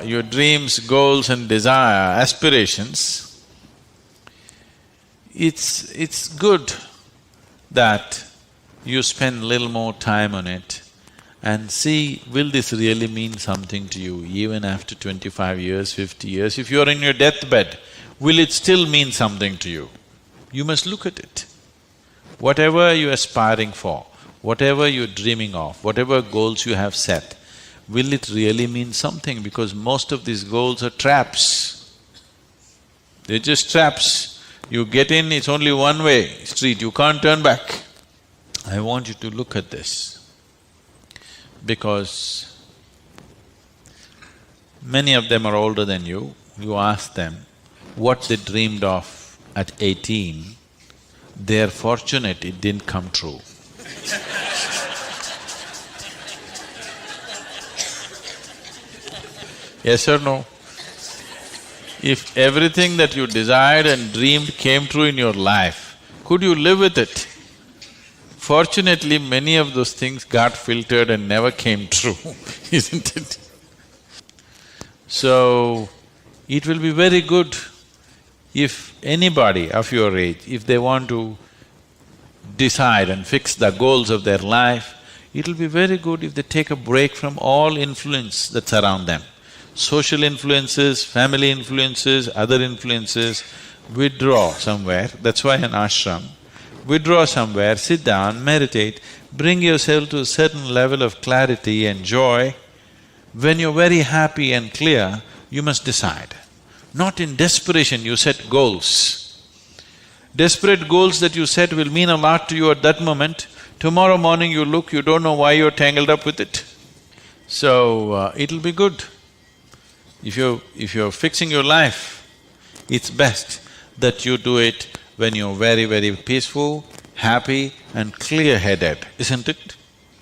your dreams, goals and desire, aspirations, it's good that you spend little more time on it and see, will this really mean something to you even after 25 years, 50 years? If you're in your deathbed, will it still mean something to you? You must look at it. Whatever you're aspiring for, whatever you're dreaming of, whatever goals you have set, will it really mean something? Because most of these goals are traps. They're just traps. You get in, it's only one-way street, you can't turn back. I want you to look at this, because many of them are older than you. You ask them what they dreamed of at 18, they're fortunate it didn't come true. Yes or no? If everything that you desired and dreamed came true in your life, could you live with it? Fortunately, many of those things got filtered and never came true, isn't it? So, it will be very good if anybody of your age, if they want to decide and fix the goals of their life, it'll be very good if they take a break from all influence that's around them. Social influences, family influences, other influences, withdraw somewhere, that's why an ashram. Withdraw somewhere, sit down, meditate, bring yourself to a certain level of clarity and joy. When you're very happy and clear, you must decide. Not in desperation you set goals. Desperate goals that you set will mean a lot to you at that moment. Tomorrow morning you look, you don't know why you're tangled up with it. So, it'll be good. If you're fixing your life, it's best that you do it when you're very, very peaceful, happy and clear-headed, isn't it?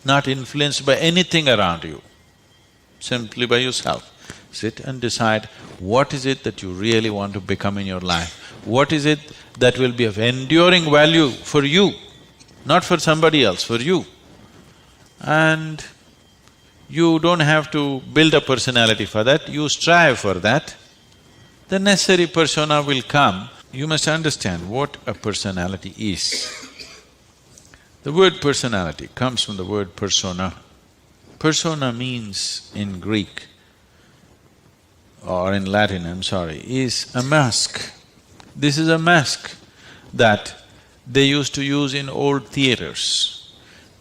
Not influenced by anything around you, simply by yourself. Sit and decide what is it that you really want to become in your life. What is it that will be of enduring value for you, not for somebody else, for you. And you don't have to build a personality for that, you strive for that. The necessary persona will come. You must understand what a personality is. The word personality comes from the word persona. Persona means in Greek or in Latin, I'm sorry, is a mask. This is a mask that they used to use in old theaters.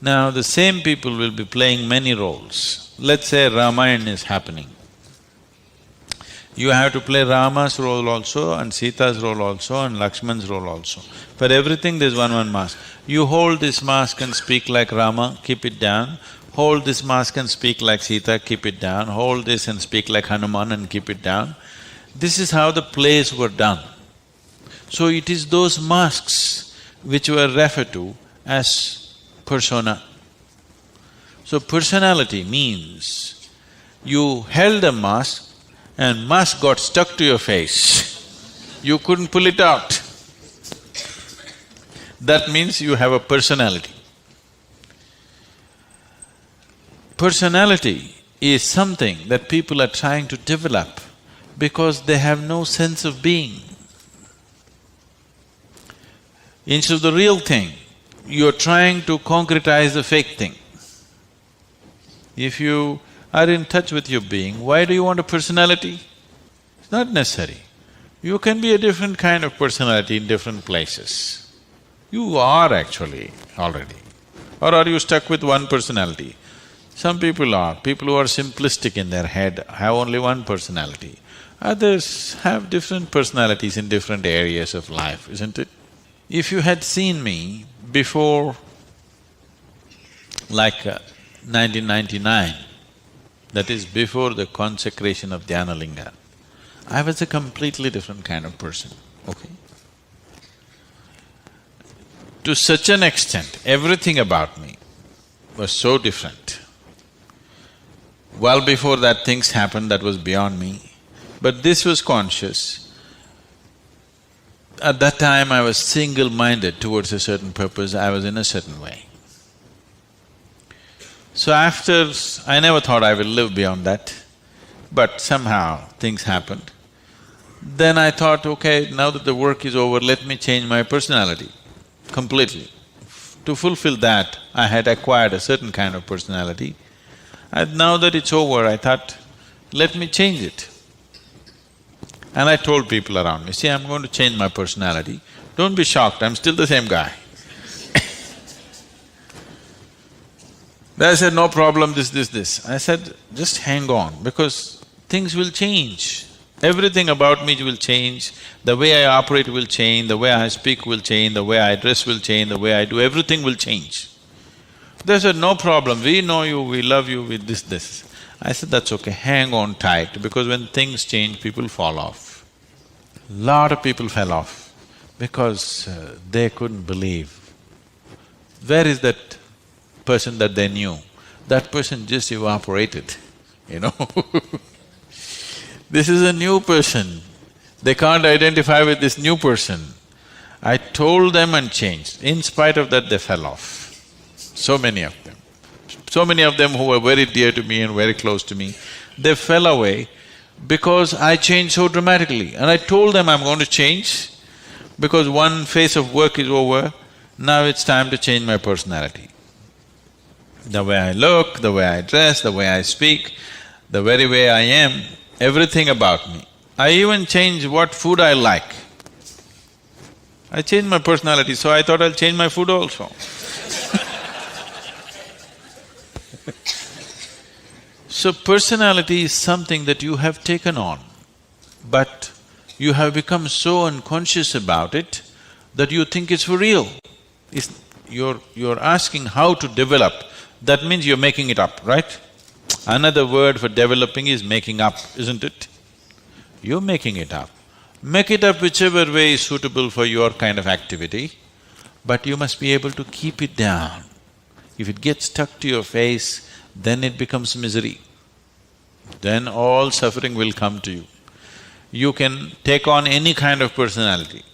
Now, the same people will be playing many roles. Let's say Ramayana is happening. You have to play Rama's role also and Sita's role also and Lakshman's role also. For everything there's one mask. You hold this mask and speak like Rama, keep it down. Hold this mask and speak like Sita, keep it down. Hold this and speak like Hanuman and keep it down. This is how the plays were done. So it is those masks which were referred to as persona. So personality means you held a mask and mask got stuck to your face. You couldn't pull it out. That means you have a personality. Personality is something that people are trying to develop because they have no sense of being. Instead of the real thing, you're trying to concretize the fake thing. If you are in touch with your being, why do you want a personality? It's not necessary. You can be a different kind of personality in different places. You are actually already. Or are you stuck with one personality? Some people are. People who are simplistic in their head have only one personality. Others have different personalities in different areas of life, isn't it? If you had seen me before like 1999, that is before the consecration of Dhyanalinga, I was a completely different kind of person, okay? To such an extent, everything about me was so different. Well before that things happened that was beyond me, but this was conscious. At that time I was single-minded towards a certain purpose, I was in a certain way. So after… I never thought I will live beyond that. but somehow things happened. Then I thought, okay, now that the work is over, let me change my personality completely. To fulfill that, I had acquired a certain kind of personality. And now that it's over, I thought, let me change it. And I told people around me, see, I'm going to change my personality. Don't be shocked, I'm still the same guy. They said, no problem, this. I said, just hang on, because things will change. Everything about me will change, the way I operate will change, the way I speak will change, the way I dress will change, the way I do, everything will change. They said, no problem, we know you, we love you, with this. I said, that's okay, hang on tight, because when things change, people fall off. Lot of people fell off because they couldn't believe. Where is that person that they knew? That person just evaporated, you know This is a new person, they can't identify with this new person. I told them and changed. In spite of that, they fell off. So many of them. So many of them who were very dear to me and very close to me, they fell away because I changed so dramatically. And I told them I'm going to change because one phase of work is over, now it's time to change my personality. The way I look, the way I dress, the way I speak, the very way I am, everything about me. I even changed what food I like. I changed my personality, so I thought I'll change my food also. So personality is something that you have taken on, but you have become so unconscious about it that you think it's for real. You're asking how to develop, that means you're making it up, right? Another word for developing is making up, isn't it? You're making it up. Make it up whichever way is suitable for your kind of activity, but you must be able to keep it down. If it gets stuck to your face, then it becomes misery. Then all suffering will come to you. You can take on any kind of personality,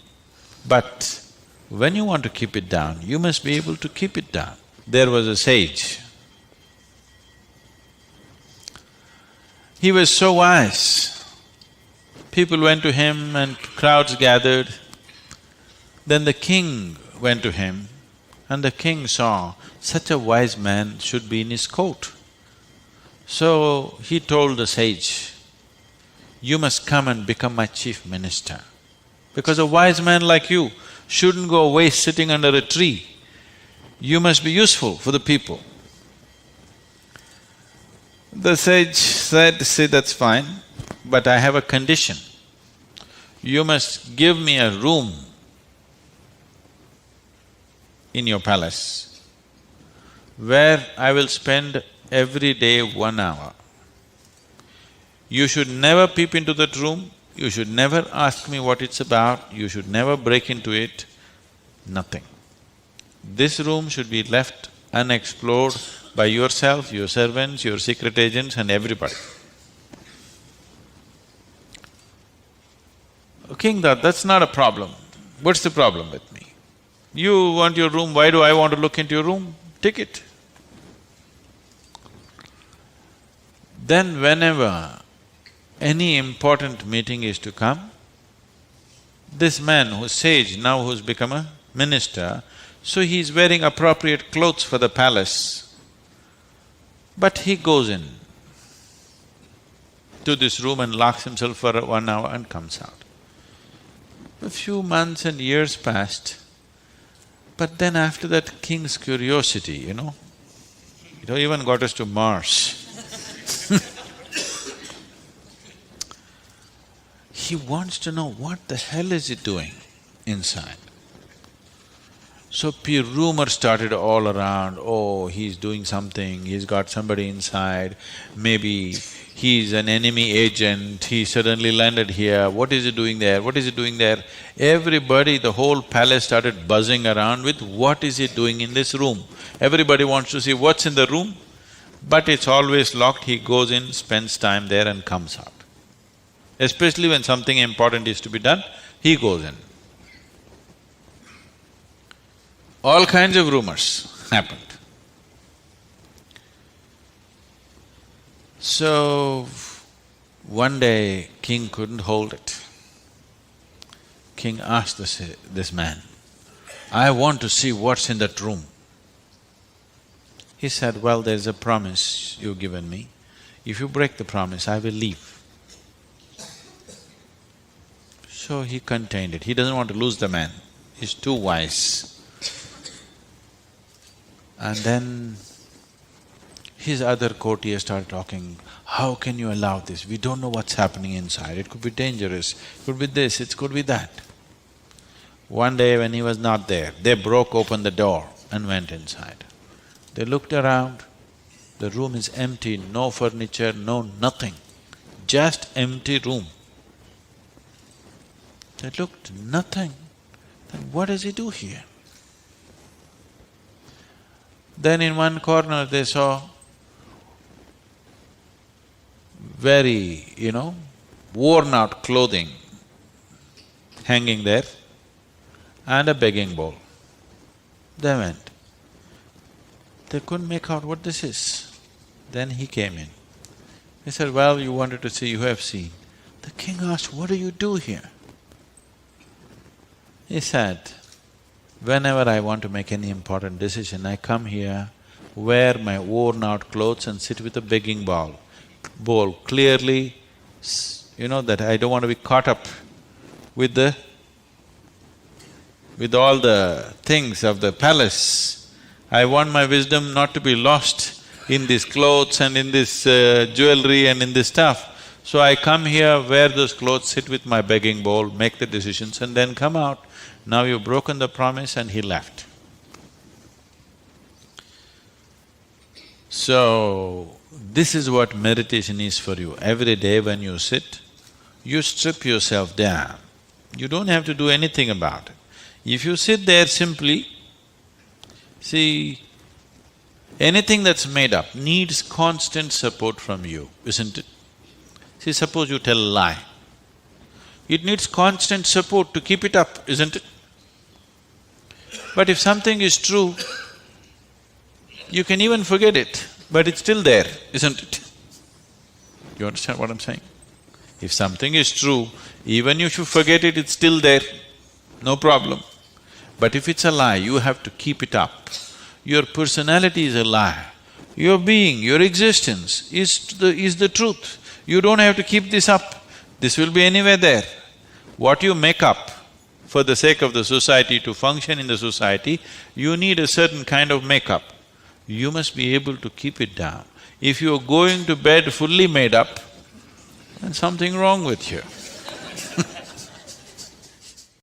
but when you want to keep it down, you must be able to keep it down. There was a sage. He was so wise. People went to him and crowds gathered. Then the king went to him and the king saw such a wise man should be in his court. So he told the sage, you must come and become my chief minister, because a wise man like you shouldn't go waste sitting under a tree. You must be useful for the people. The sage said, see, that's fine, but I have a condition. You must give me a room in your palace where I will spend every day 1 hour. You should never peep into that room, you should never ask me what it's about, you should never break into it, nothing. This room should be left unexplored by yourself, your servants, your secret agents and everybody. King thought, that's not a problem. What's the problem with me? You want your room, why do I want to look into your room? Take it. Then whenever any important meeting is to come, this man who's sage, now who's become a minister, so he's wearing appropriate clothes for the palace, but he goes in to this room and locks himself for 1 hour and comes out. A few months and years passed, but then after that, king's curiosity, it even got us to Mars. He wants to know what the hell is he doing inside. So rumor started all around, oh, he's doing something, he's got somebody inside, maybe he's an enemy agent, he suddenly landed here, what is he doing there, what is he doing there? Everybody, the whole palace started buzzing around with what is he doing in this room. Everybody wants to see what's in the room, but it's always locked, he goes in, spends time there and comes out. Especially when something important is to be done, he goes in. All kinds of rumors happened. So, One day, king couldn't hold it. King asked this man, "I want to see what's in that room." He said, "Well, there's a promise you've given me. If you break the promise, I will leave." So he contained it. He doesn't want to lose the man. He's too wise. And then his other courtiers started talking, "How can you allow this? We don't know what's happening inside. It could be dangerous, it could be this, it could be that." One day when he was not there, they broke open the door and went inside. They looked around, the room is empty, no furniture, no nothing, just empty room. They looked, nothing. Then what does he do here? Then in one corner they saw very, worn out clothing hanging there and a begging bowl. They went. They couldn't make out what this is. Then he came in. He said, "Well, you wanted to see, you have seen." The king asked, "What do you do here?" He said, "Whenever I want to make any important decision, I come here, wear my worn-out clothes and sit with a begging bowl clearly, that I don't want to be caught up with all the things of the palace. I want my wisdom not to be lost in these clothes and in this jewelry and in this stuff. So I come here, wear those clothes, sit with my begging bowl, make the decisions and then come out. Now you've broken the promise," and he left. So, this is what meditation is for you. Every day when you sit, you strip yourself down. You don't have to do anything about it. If you sit there simply, see, anything that's made up needs constant support from you, isn't it? See, suppose you tell a lie. It needs constant support to keep it up, isn't it? But if something is true, you can even forget it, but it's still there, isn't it? You understand what I'm saying? If something is true, even if you forget it, it's still there, no problem. But if it's a lie, you have to keep it up. Your personality is a lie. Your being, your existence is the truth. You don't have to keep this up. This will be anywhere there. What you make up for the sake of the society, to function in the society, you need a certain kind of makeup. You must be able to keep it down. If you're going to bed fully made up, then something wrong with you.